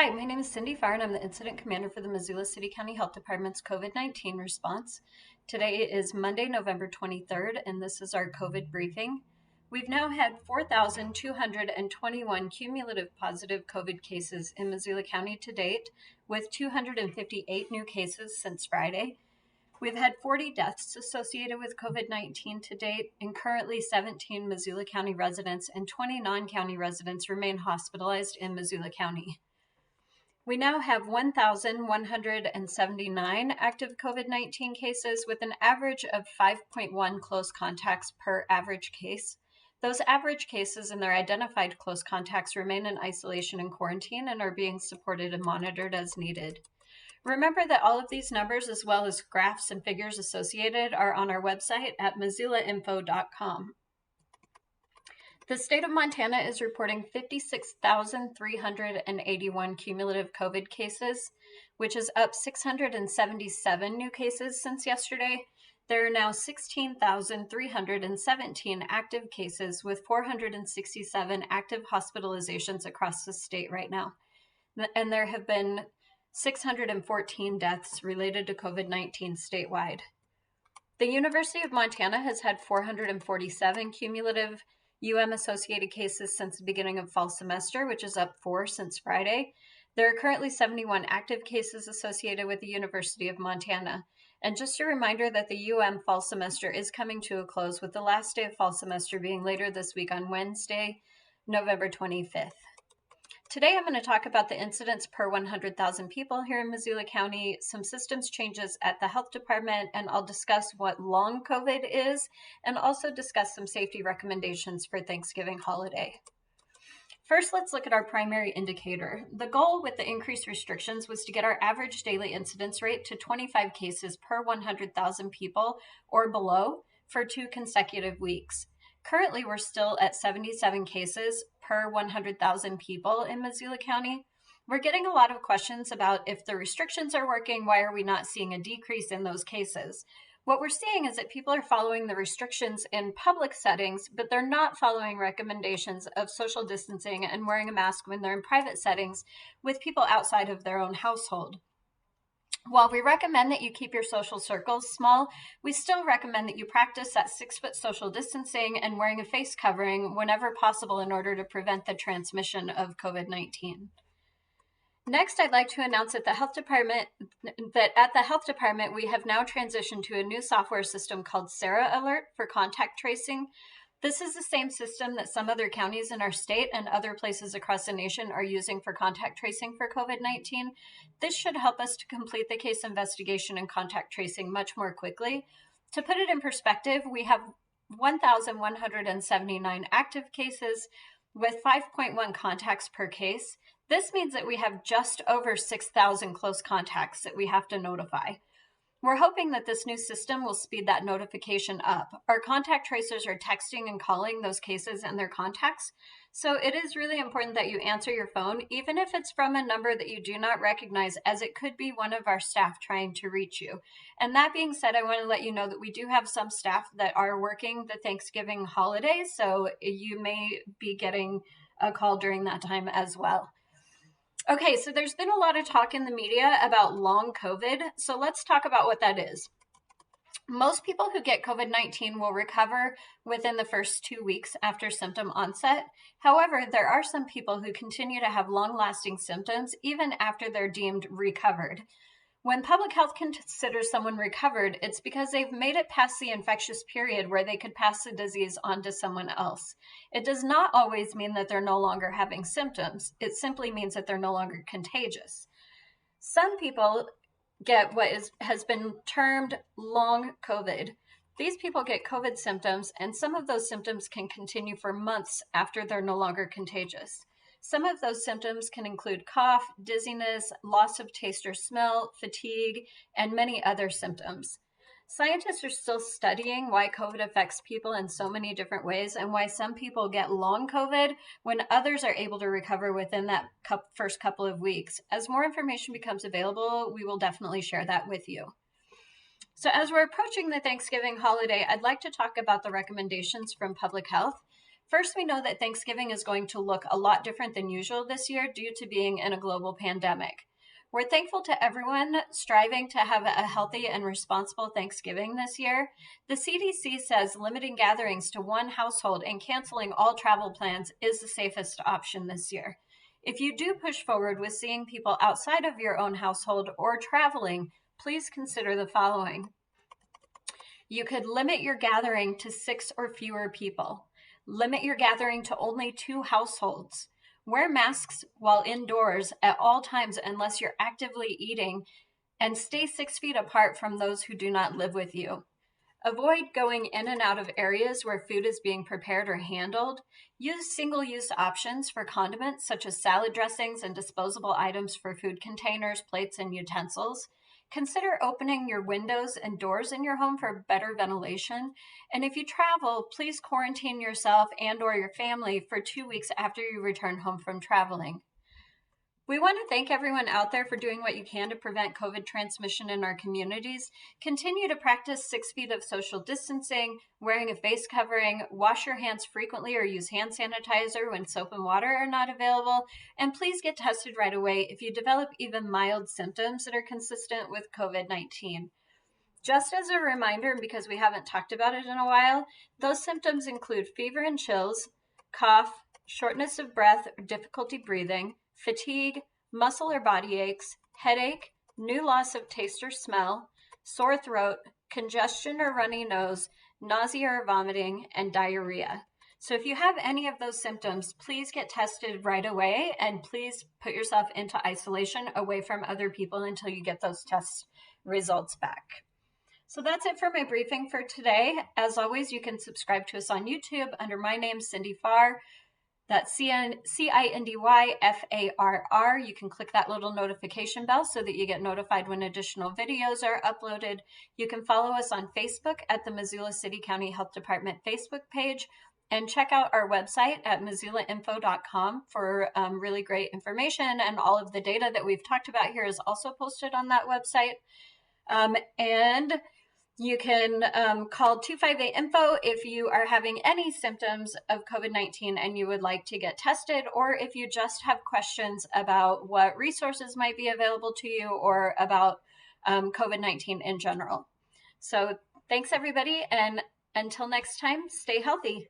Hi, my name is Cindy Farr, and I'm the Incident Commander for the Missoula City County Health Department's COVID-19 response. Today is Monday, November 23rd, and this is our COVID briefing. We've now had 4,221 cumulative positive COVID cases in Missoula County to date, with 258 new cases since Friday. We've had 40 deaths associated with COVID-19 to date, and currently 17 Missoula County residents and 20 non-county residents remain hospitalized in Missoula County. We now have 1,179 active COVID-19 cases with an average of 5.1 close contacts per average case. Those average cases and their identified close contacts remain in isolation and quarantine and are being supported and monitored as needed. Remember that all of these numbers, as well as graphs and figures associated, are on our website at missoulainfo.com. The state of Montana is reporting 56,381 cumulative COVID cases, which is up 677 new cases since yesterday. There are now 16,317 active cases with 467 active hospitalizations across the state right now. And there have been 614 deaths related to COVID-19 statewide. The University of Montana has had 447 cumulative UM-associated cases since the beginning of fall semester, which is up 4 since Friday. There are currently 71 active cases associated with the University of Montana. And just a reminder that the UM fall semester is coming to a close, with the last day of fall semester being later this week on Wednesday, November 25th. Today, I'm going to talk about the incidence per 100,000 people here in Missoula County, some systems changes at the health department, and I'll discuss what long COVID is, and also discuss some safety recommendations for Thanksgiving holiday. First, let's look at our primary indicator. The goal with the increased restrictions was to get our average daily incidence rate to 25 cases per 100,000 people or below for 2 consecutive weeks. Currently, we're still at 77 cases per 100,000 people in Missoula County. We're getting a lot of questions about if the restrictions are working, why are we not seeing a decrease in those cases? What we're seeing is that people are following the restrictions in public settings, but they're not following recommendations of social distancing and wearing a mask when they're in private settings with people outside of their own household. While we recommend that you keep your social circles small, we still recommend that you practice that 6-foot social distancing and wearing a face covering whenever possible in order to prevent the transmission of COVID-19. Next, I'd like to announce that at the health department, we have now transitioned to a new software system called Sarah Alert for contact tracing. This is the same system that some other counties in our state and other places across the nation are using for contact tracing for COVID-19. This should help us to complete the case investigation and contact tracing much more quickly. To put it in perspective, we have 1,179 active cases with 5.1 contacts per case. This means that we have just over 6,000 close contacts that we have to notify. We're hoping that this new system will speed that notification up. Our contact tracers are texting and calling those cases and their contacts, so it is really important that you answer your phone, even if it's from a number that you do not recognize, as it could be one of our staff trying to reach you. And that being said, I want to let you know that we do have some staff that are working the Thanksgiving holiday, so you may be getting a call during that time as well. Okay, so there's been a lot of talk in the media about long COVID, so let's talk about what that is. Most people who get COVID-19 will recover within the first 2 weeks after symptom onset. However, there are some people who continue to have long-lasting symptoms even after they're deemed recovered. When public health considers someone recovered, it's because they've made it past the infectious period where they could pass the disease on to someone else. It does not always mean that they're no longer having symptoms. It simply means that they're no longer contagious. Some people get what has been termed long COVID. These people get COVID symptoms, and some of those symptoms can continue for months after they're no longer contagious. Some of those symptoms can include cough, dizziness, loss of taste or smell, fatigue, and many other symptoms. Scientists are still studying why COVID affects people in so many different ways and why some people get long COVID when others are able to recover within that first couple of weeks. As more information becomes available, we will definitely share that with you. So as we're approaching the Thanksgiving holiday, I'd like to talk about the recommendations from public health. First, we know that Thanksgiving is going to look a lot different than usual this year due to being in a global pandemic. We're thankful to everyone striving to have a healthy and responsible Thanksgiving this year. The CDC says limiting gatherings to one household and canceling all travel plans is the safest option this year. If you do push forward with seeing people outside of your own household or traveling, please consider the following. You could limit your gathering to 6 or fewer people. Limit your gathering to only 2 households. Wear masks while indoors at all times unless you're actively eating, and stay 6 feet apart from those who do not live with you. Avoid going in and out of areas where food is being prepared or handled. Use single-use options for condiments such as salad dressings and disposable items for food containers, plates, and utensils. Consider opening your windows and doors in your home for better ventilation. And if you travel, please quarantine yourself and/or your family for 2 weeks after you return home from traveling. We want to thank everyone out there for doing what you can to prevent COVID transmission in our communities. Continue to practice 6 feet of social distancing, wearing a face covering, wash your hands frequently or use hand sanitizer when soap and water are not available, and please get tested right away if you develop even mild symptoms that are consistent with COVID-19. Just as a reminder, because we haven't talked about it in a while, those symptoms include fever and chills, cough, shortness of breath or difficulty breathing, fatigue, muscle or body aches, headache, new loss of taste or smell, sore throat, congestion or runny nose, nausea or vomiting, and diarrhea. So if you have any of those symptoms, please get tested right away and please put yourself into isolation away from other people until you get those test results back. So that's it for my briefing for today. As always, you can subscribe to us on YouTube under my name, Cindy Farr. That's CINDYFARR. You can click that little notification bell so that you get notified when additional videos are uploaded. You can follow us on Facebook at the Missoula City County Health Department Facebook page, and check out our website at missoulainfo.com for really great information, and all of the data that we've talked about here is also posted on that website. And you can call 258-INFO if you are having any symptoms of COVID-19 and you would like to get tested, or if you just have questions about what resources might be available to you or about COVID-19 in general. So thanks, everybody, and until next time, stay healthy.